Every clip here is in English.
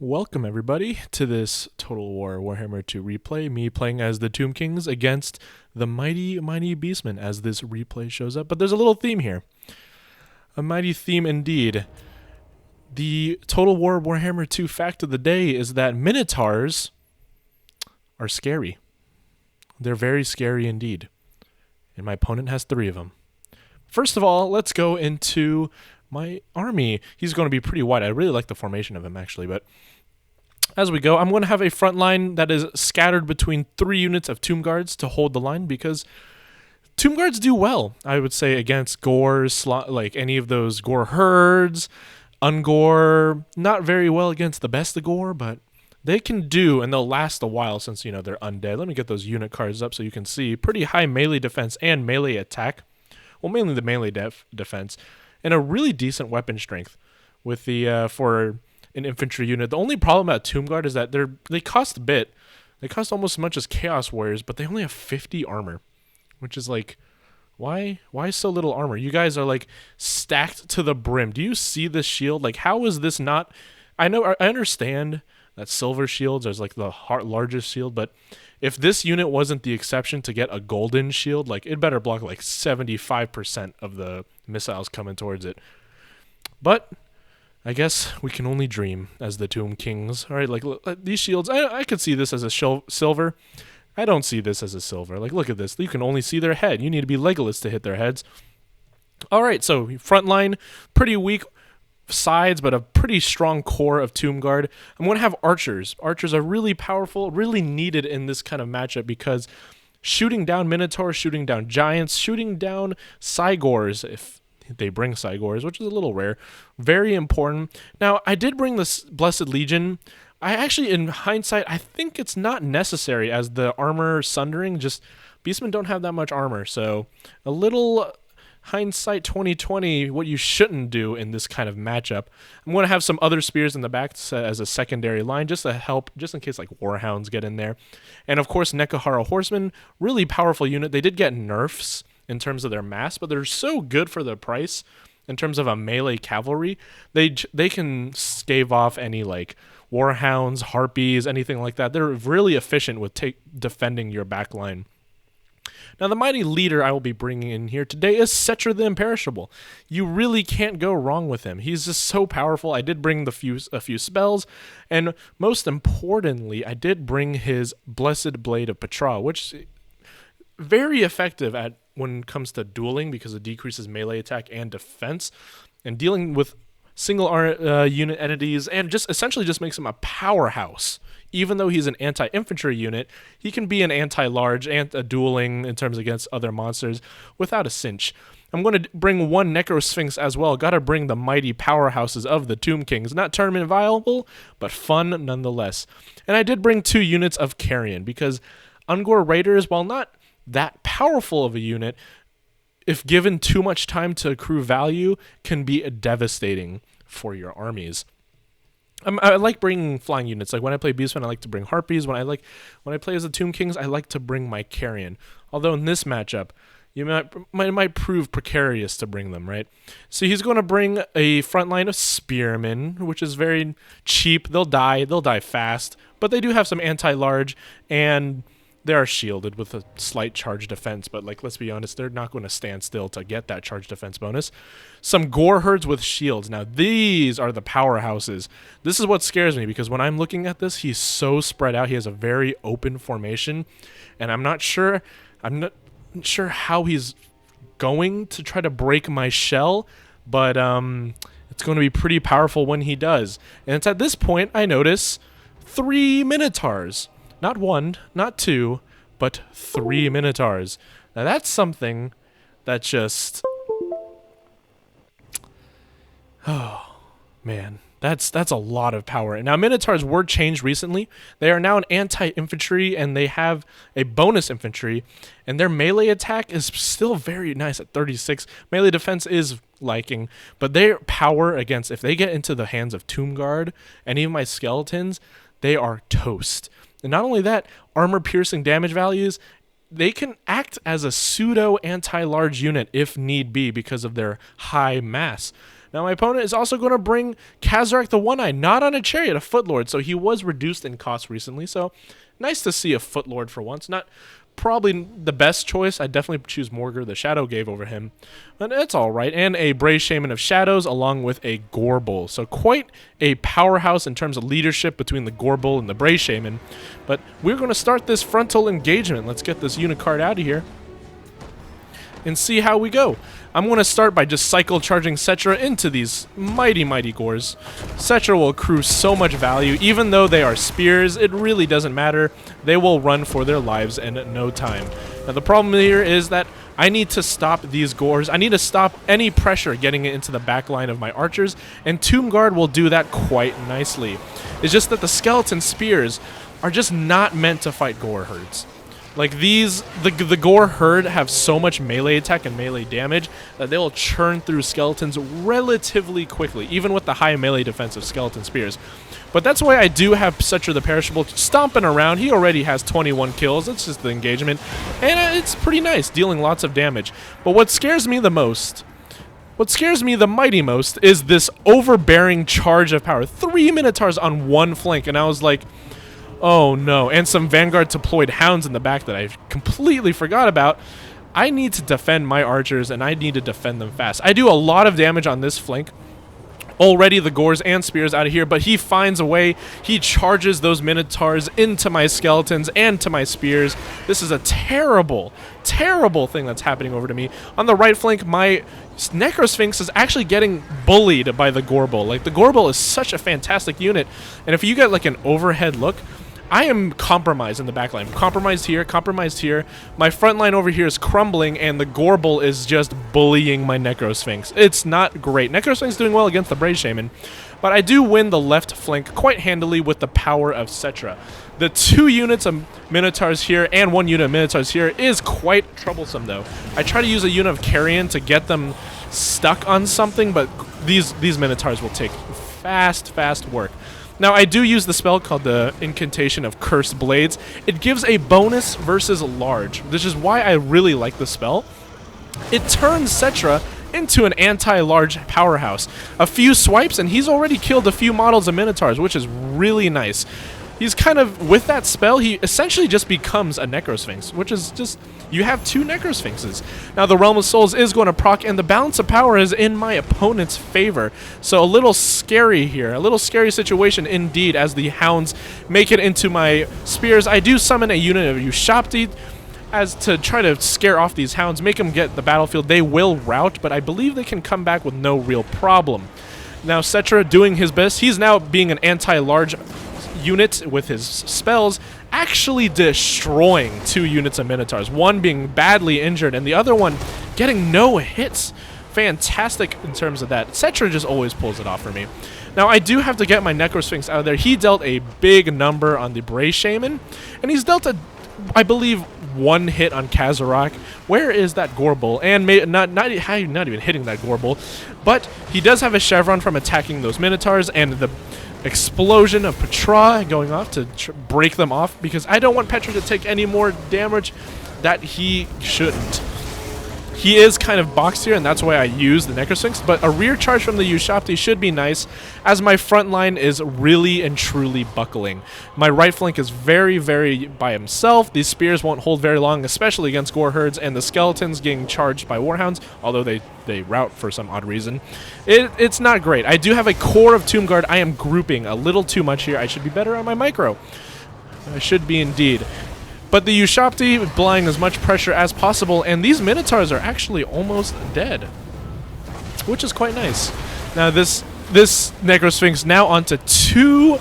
Welcome everybody to this Total War Warhammer 2 replay, me playing as the Tomb Kings against the mighty Beastmen as this replay shows up. But there's a little theme here. A mighty theme indeed. The Total War Warhammer 2 fact of the day is that Minotaurs are scary. They're very scary indeed. And my opponent has 3 of them. First of all, let's go into my army. He's going to be pretty wide. I really like the formation of him actually, but as we go, I'm going to have a front line that is scattered between 3 units of Tomb Guards to hold the line because Tomb Guards do well, I would say, against Gores, like any of those Gore herds, Ungore, not very well against the best of Gore, but they can do, and they'll last a while since, you know, they're undead. Let me get those unit cards up so you can see. Pretty high melee defense and melee attack. Well, mainly the melee defense. And a really decent weapon strength with the for an infantry unit. The only problem about Tomb Guard is that they cost a bit. They cost almost as much as Chaos Warriors, but they only have 50 armor, which is like, why so little armor? You guys are like stacked to the brim. Do you see this shield? Like, how is this not? I understand that silver shields are like the largest shield, but if this unit wasn't the exception to get a golden shield, like it better block like 75% of the missiles coming towards it. But I guess we can only dream as the Tomb Kings. All right, like these shields, I could see this as a silver. I don't see this as a silver. Like, look at this. You can only see their head. You need to be Legolas to hit their heads. All right, so front line, pretty weak sides, but a pretty strong core of Tomb Guard. I'm going to have archers. Archers are really powerful, really needed in this kind of matchup because shooting down Minotaurs, shooting down Giants, shooting down Cygors, if they bring Cygors, which is a little rare, very important. Now, I did bring this Blessed Legion. I actually, in hindsight, I think it's not necessary as the armor sundering. Just Beastmen don't have that much armor, so a little hindsight 2020, what you shouldn't do in this kind of matchup. I'm going to have some other spears in the back as a secondary line just to help, just in case like Warhounds get in there. And of course, Nekahara Horsemen, really powerful unit. They did get nerfs in terms of their mass, but they're so good for the price in terms of a melee cavalry. They can stave off any like Warhounds, Harpies, anything like that. They're really efficient with defending your back line. Now, the mighty leader I will be bringing in here today is Settra the Imperishable. You really can't go wrong with him. He's just so powerful. I did bring a few spells, and most importantly, I did bring his Blessed Blade of Petra, which is very effective at when it comes to dueling because it decreases melee attack and defense, and dealing with single unit entities, and just essentially just makes him a powerhouse. Even though he's an anti-infantry unit, he can be an anti-large and a dueling in terms against other monsters without a cinch. I'm going to bring 1 Necrosphinx as well. Got to bring the mighty powerhouses of the Tomb Kings. Not tournament viable, but fun nonetheless. And I did bring 2 units of Carrion because Ungore Raiders, while not that powerful of a unit, if given too much time to accrue value, can be devastating for your armies. I like bringing flying units. Like when I play Beastmen, I like to bring Harpies. When I play as the Tomb Kings, I like to bring my Carrion. Although in this matchup, you might prove precarious to bring them, right? So he's going to bring a front line of Spearmen, which is very cheap. They'll die fast, but they do have some anti-large, and they are shielded with a slight charge defense, but like, let's be honest, they're not going to stand still to get that charge defense bonus. Some Gore herds with shields. Now, these are the powerhouses. This is what scares me because when I'm looking at this, he's so spread out. He has a very open formation, and I'm not sure how he's going to try to break my shell, but it's going to be pretty powerful when he does. And it's at this point I notice 3 Minotaurs. Not 1, not 2, but 3 Minotaurs. Now that's something that just... Oh, man. That's a lot of power. And now Minotaurs were changed recently. They are now an anti-infantry, and they have a bonus infantry. And their melee attack is still very nice at 36. Melee defense is liking. But their power against... If they get into the hands of Tomb Guard, any of my skeletons, they are toast. And not only that, armor-piercing damage values, they can act as a pseudo anti-large unit if need be because of their high mass. Now my opponent is also going to bring Kazarak the One-Eye, not on a chariot, a Footlord, so he was reduced in cost recently, so nice to see a Footlord for once. Not probably the best choice. I'd definitely choose Morgur, the Shadow Gave over him, but it's alright. And a Brave Shaman of Shadows along with a Gorbel, so quite a powerhouse in terms of leadership between the Gorbel and the Brave Shaman. But we're going to start this frontal engagement. Let's get this unit card out of here and see how we go. I'm going to start by just cycle charging Settra into these mighty gores. Settra will accrue so much value. Even though they are spears, it really doesn't matter. They will run for their lives in no time. Now the problem here is that I need to stop these gores. I need to stop any pressure getting into the back line of my archers, and Tomb Guard will do that quite nicely. It's just that the skeleton spears are just not meant to fight gore herds. Like these, the Gore Herd have so much melee attack and melee damage that they will churn through skeletons relatively quickly, even with the high melee defense of skeleton spears. But that's why I do have Settra the Perishable stomping around. He already has 21 kills. That's just the engagement. And it's pretty nice, dealing lots of damage. But what scares me the most, the mighty most, is this overbearing charge of power. 3 Minotaurs on one flank, and I was like, oh no, and some Vanguard deployed hounds in the back that I completely forgot about. I need to defend my archers, and I need to defend them fast. I do a lot of damage on this flank. Already the gores and spears out of here, but he finds a way. He charges those Minotaurs into my skeletons and to my spears. This is a terrible, terrible thing that's happening over to me. On the right flank, my Necrosphinx is actually getting bullied by the Gorbel. Like, the Gorbel is such a fantastic unit, and if you get like an overhead look, I am compromised in the back line. Compromised here, compromised here. My front line over here is crumbling, and the Gorbel is just bullying my Necrosphinx. It's not great. Necrosphinx doing well against the Brave Shaman, but I do win the left flank quite handily with the power of Settra. The 2 units of Minotaurs here and 1 unit of Minotaurs here is quite troublesome, though. I try to use a unit of Carrion to get them stuck on something, but these Minotaurs will take fast work. Now, I do use the spell called the Incantation of Cursed Blades. It gives a bonus versus large, which is why I really like the spell. It turns Settra into an anti-large powerhouse. A few swipes, and he's already killed a few models of Minotaurs, which is really nice. He's kind of, with that spell, he essentially just becomes a Necrosphinx, which is just, you have 2 Necrosphinxes. Now, the Realm of Souls is going to proc, and the balance of power is in my opponent's favor. So a little scary here, a little scary situation indeed as the hounds make it into my spears. I do summon a unit of Ushapti as to try to scare off these hounds, make them get the battlefield. They will rout, but I believe they can come back with no real problem. Now, Settra doing his best. He's now being an anti-large unit with his spells, actually destroying 2 units of Minotaurs, one being badly injured and the other one getting no hits. Fantastic in terms of that. Settra just always pulls it off for me. Now, I do have to get my Necrosphinx out of there. He dealt a big number on the Brave Shaman, and he's dealt I believe, 1 hit on Kazarak. Where is that Gorbel? And not even hitting that Gorbel, but he does have a Chevron from attacking those Minotaurs, and the explosion of Petra going off to break them off, because I don't want Petra to take any more damage that he shouldn't. He is kind of boxed here, and that's why I use the Necrosphinx, but a rear charge from the Ushapti should be nice, as my front line is really and truly buckling. My right flank is very by himself. These spears won't hold very long, especially against gore herds, and the skeletons getting charged by warhounds, although they rout for some odd reason. It's not great. I do have a core of Tomb Guard. I am grouping a little too much here. I should be better on my micro. I should be indeed. But the Ushapti applying as much pressure as possible, and these Minotaurs are actually almost dead, which is quite nice. Now this Necrosphinx now onto 2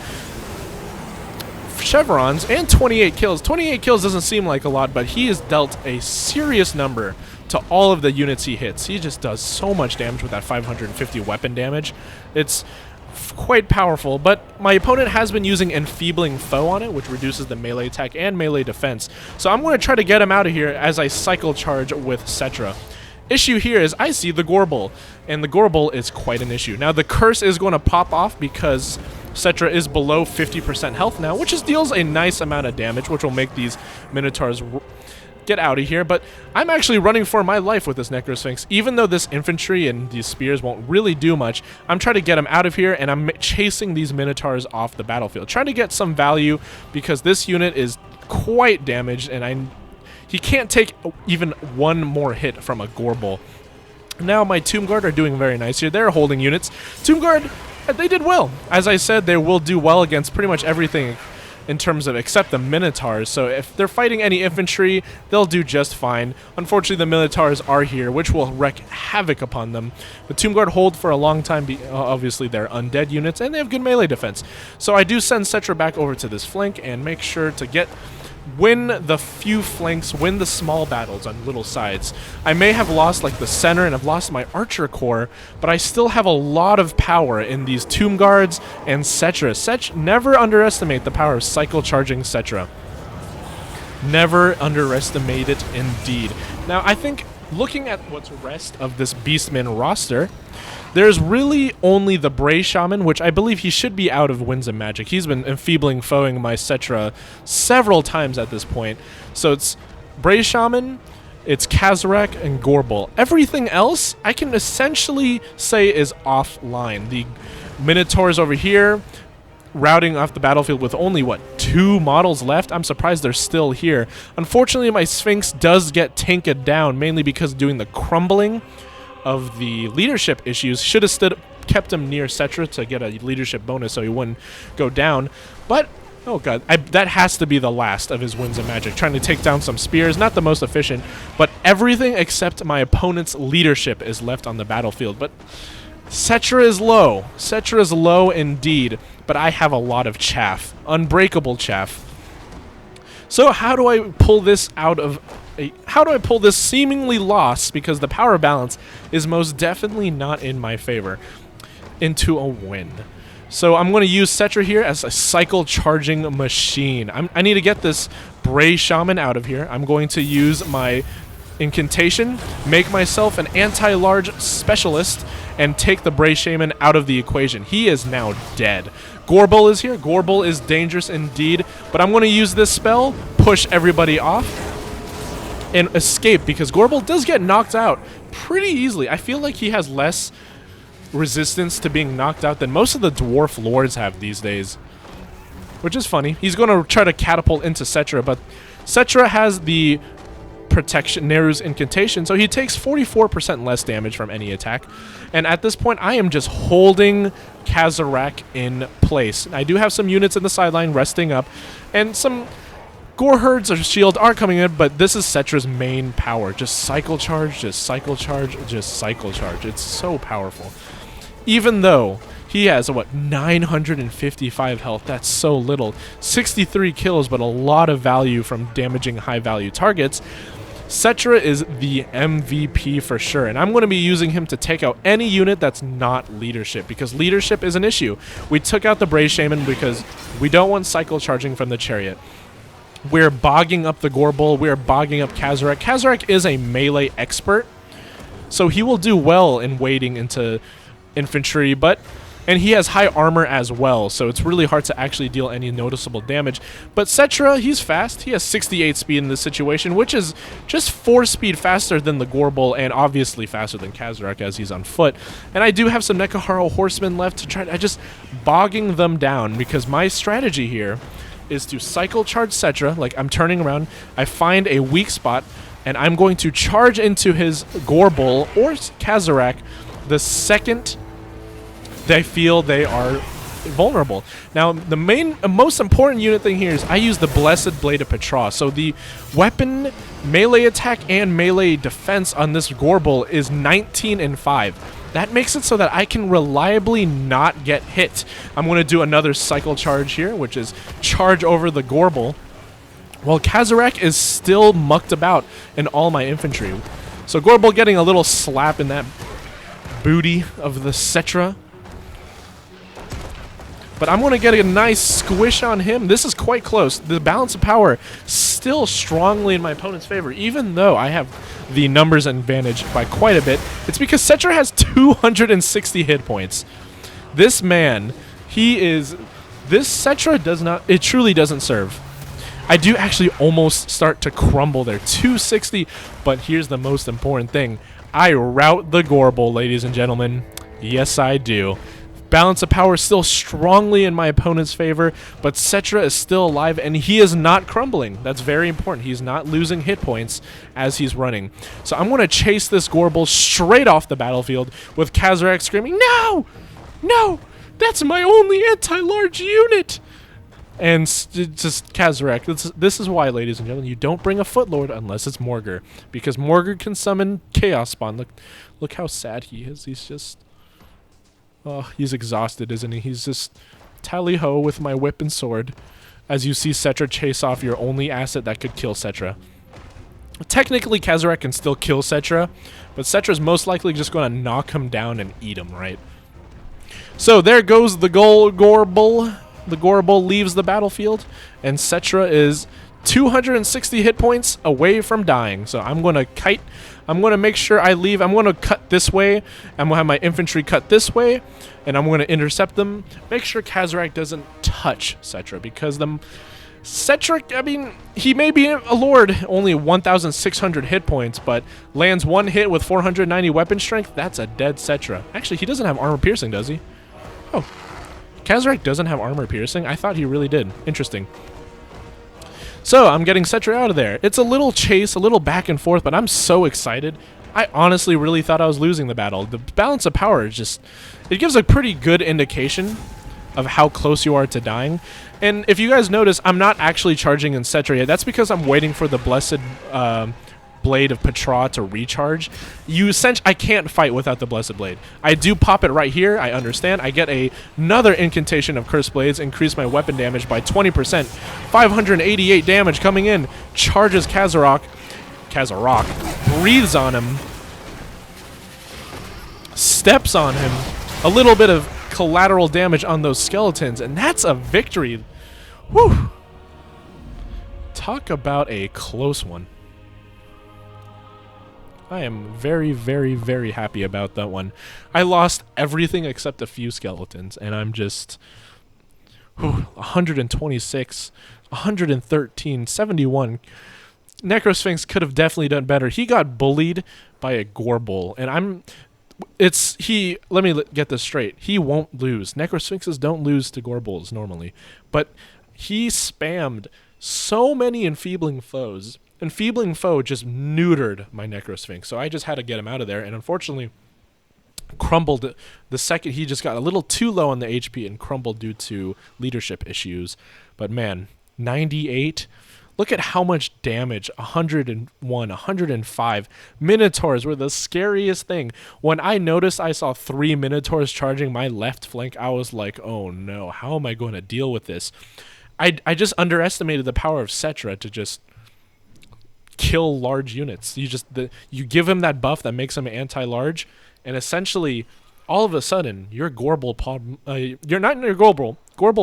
chevrons and 28 kills. 28 kills doesn't seem like a lot, but he has dealt a serious number to all of the units he hits. He just does so much damage with that 550 weapon damage. It's quite powerful, but my opponent has been using Enfeebling Foe on it, which reduces the melee attack and melee defense. So I'm going to try to get him out of here as I cycle charge with Settra. Issue here is I see the Gorbel, and the Gorbel is quite an issue. Now the curse is going to pop off because Settra is below 50% health now, which deals a nice amount of damage, which will make these Minotaurs get out of here, but I'm actually running for my life with this Necrosphinx. Even though this infantry and these spears won't really do much, I'm trying to get them out of here, and I'm chasing these Minotaurs off the battlefield, trying to get some value because this unit is quite damaged, and he can't take even one more hit from a Gorbel. Now my Tomb Guard are doing very nice here. They're holding units. Tomb Guard, they did well. As I said, they will do well against pretty much everything in terms of except the Minotaurs. So if they're fighting any infantry, they'll do just fine. Unfortunately, the Minotaurs are here, which will wreak havoc upon them. The Tomb Guard hold for a long time. Obviously, they're undead units, and they have good melee defense. So I do send Settra back over to this flank and make sure to win the few flanks, win the small battles on little sides. I may have lost like the center and I've lost my archer corps, but I still have a lot of power in these Tomb Guards and Settra. Never underestimate the power of cycle charging Settra. Never underestimate it indeed. Now I think looking at what's rest of this Beastmen roster, there's really only the Bray Shaman, which I believe he should be out of Winds of Magic. He's been enfeebling foeing my Settra several times at this point. So it's Bray Shaman, it's Kazarak, and Gorbel. Everything else I can essentially say is offline. The Minotaurs over here, routing off the battlefield with only, what, 2 models left? I'm surprised they're still here. Unfortunately, my Sphinx does get tanked down, mainly because doing the crumbling of the leadership issues. Should have kept him near Settra to get a leadership bonus so he wouldn't go down. But, oh god, that has to be the last of his Winds of Magic. Trying to take down some spears, not the most efficient, but everything except my opponent's leadership is left on the battlefield. But Settra is low. Settra is low indeed, but I have a lot of chaff. Unbreakable chaff. So how do I pull this seemingly loss, because the power balance is most definitely not in my favor, into a win? So I'm going to use Settra here as a cycle charging machine. I need to get this Bray Shaman out of here. I'm going to use my incantation, make myself an anti-large specialist, and take the Bray Shaman out of the equation. He is now dead. Gorbel is here. Gorbel is dangerous indeed, but I'm going to use this spell, push everybody off, and escape, because Gorbel does get knocked out pretty easily. I feel like he has less resistance to being knocked out than most of the Dwarf Lords have these days, which is funny. He's going to try to catapult into Settra, but Settra has the protection, Neru's incantation, so he takes 44% less damage from any attack. And at this point, I am just holding Kazarak in place. I do have some units in the sideline resting up, and some Gore Herds or Shield are coming in, but this is Settra's main power. Just cycle charge, just cycle charge, just cycle charge. It's so powerful. Even though he has, what, 955 health. That's so little. 63 kills, but a lot of value from damaging high-value targets. Settra is the MVP for sure, and I'm going to be using him to take out any unit that's not leadership, because leadership is an issue. We took out the Bray Shaman because we don't want cycle charging from the Chariot. We're bogging up the Gorbel. We're bogging up Kazarak. Kazarak is a melee expert, so he will do well in wading into infantry, and he has high armor as well, so it's really hard to actually deal any noticeable damage. But Settra, he's fast. He has 68 speed in this situation, which is just 4 speed faster than the Gorbel, and obviously faster than Kazarak as he's on foot. And I do have some Nekaharo horsemen left to try just bogging them down, because my strategy here is to cycle charge Settra. Like, I'm turning around, I find a weak spot, and I'm going to charge into his Gorbel or Kazarak the second they feel they are vulnerable. Now, the most important unit thing here is I use the Blessed Blade of Petra. So the weapon, melee attack, and melee defense on this Gorbel is 19 and 5. That makes it so that I can reliably not get hit. I'm going to do another cycle charge here, which is charge over the Gorbel, while Kazarak is still mucked about in all my infantry. So Gorbel getting a little slap in that booty of the Settra. But I'm going to get a nice squish on him. This is quite close. The balance of power still strongly in my opponent's favor, even though I have the numbers advantage by quite a bit. It's because Settra has 260 hit points. This man, this Settra does not, it truly doesn't serve. I do actually almost start to crumble there. 260, but here's the most important thing. I rout the Gorbel, ladies and gentlemen. Yes, I do. Balance of power is still strongly in my opponent's favor, but Settra is still alive, and he is not crumbling. That's very important. He's not losing hit points as he's running. So I'm going to chase this Gorbel straight off the battlefield with Kazarak screaming, "No! No! That's my only anti-large unit!" And just Kazarak. This is why, ladies and gentlemen, you don't bring a Footlord unless it's Morgr, because Morgr can summon Chaos Spawn. Look how sad he is. He's just... oh, he's exhausted, isn't he? He's just tally-ho with my whip and sword as you see Settra chase off your only asset that could kill Settra. Technically, Kazarak can still kill Settra, but Settra's most likely just going to knock him down and eat him, right? So there goes the Gorbel. The Gorbel leaves the battlefield, and Settra is 260 hit points away from dying. So I'm going to kite. I'm going to make sure I leave. I'm going to cut this way. I'm going to have my infantry cut this way, and I'm going to intercept them. Make sure Kazarak doesn't touch Settra, because Settra, I mean, he may be a lord, only 1,600 hit points, but lands one hit with 490 weapon strength. That's a dead Settra. Actually, he doesn't have armor piercing, does he? Oh, Kazarak doesn't have armor piercing? I thought he really did. Interesting. So, I'm getting Settra out of there. It's a little chase, a little back and forth, but I'm so excited. I honestly really thought I was losing the battle. The balance of power is just... it gives a pretty good indication of how close you are to dying. And if you guys notice, I'm not actually charging in Settra yet. That's because I'm waiting for the blessed blade of Petra to recharge. I can't fight without the blessed blade. I do pop it right here, I understand. I get another incantation of cursed blades, increase my weapon damage by 20%. 588 damage coming in. Charges Kazarak, breathes on him, steps on him. A little bit of collateral damage on those skeletons, and that's a victory. Whew. Talk about a close one. I am very, very, very happy about that one. I lost everything except a few skeletons, and I'm just... 126, 113, 71. Necrosphinx could have definitely done better. He got bullied by a Gorbel, and let me get this straight. He won't lose. Necrosphinxes don't lose to Gorbels normally, but he spammed so many enfeebling foes. Enfeebling foe just neutered my Necrosphinx, so I just had to get him out of there, and unfortunately crumbled the second he just got a little too low on the HP and crumbled due to leadership issues. But man, 98, look at how much damage. 101, 105. Minotaurs were the scariest thing. When I noticed I saw 3 Minotaurs charging my left flank, I was like, oh no, how am I going to deal with this? I just underestimated the power of Settra to just kill large units. You give him that buff that makes him anti-large, and essentially, all of a sudden, your Gorbel problem, you're not in your Gorbel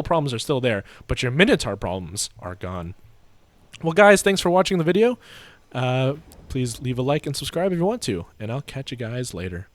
problems are still there, but your Minotaur problems are gone. Well, guys, thanks for watching the video. Please leave a like and subscribe if you want to, and I'll catch you guys later.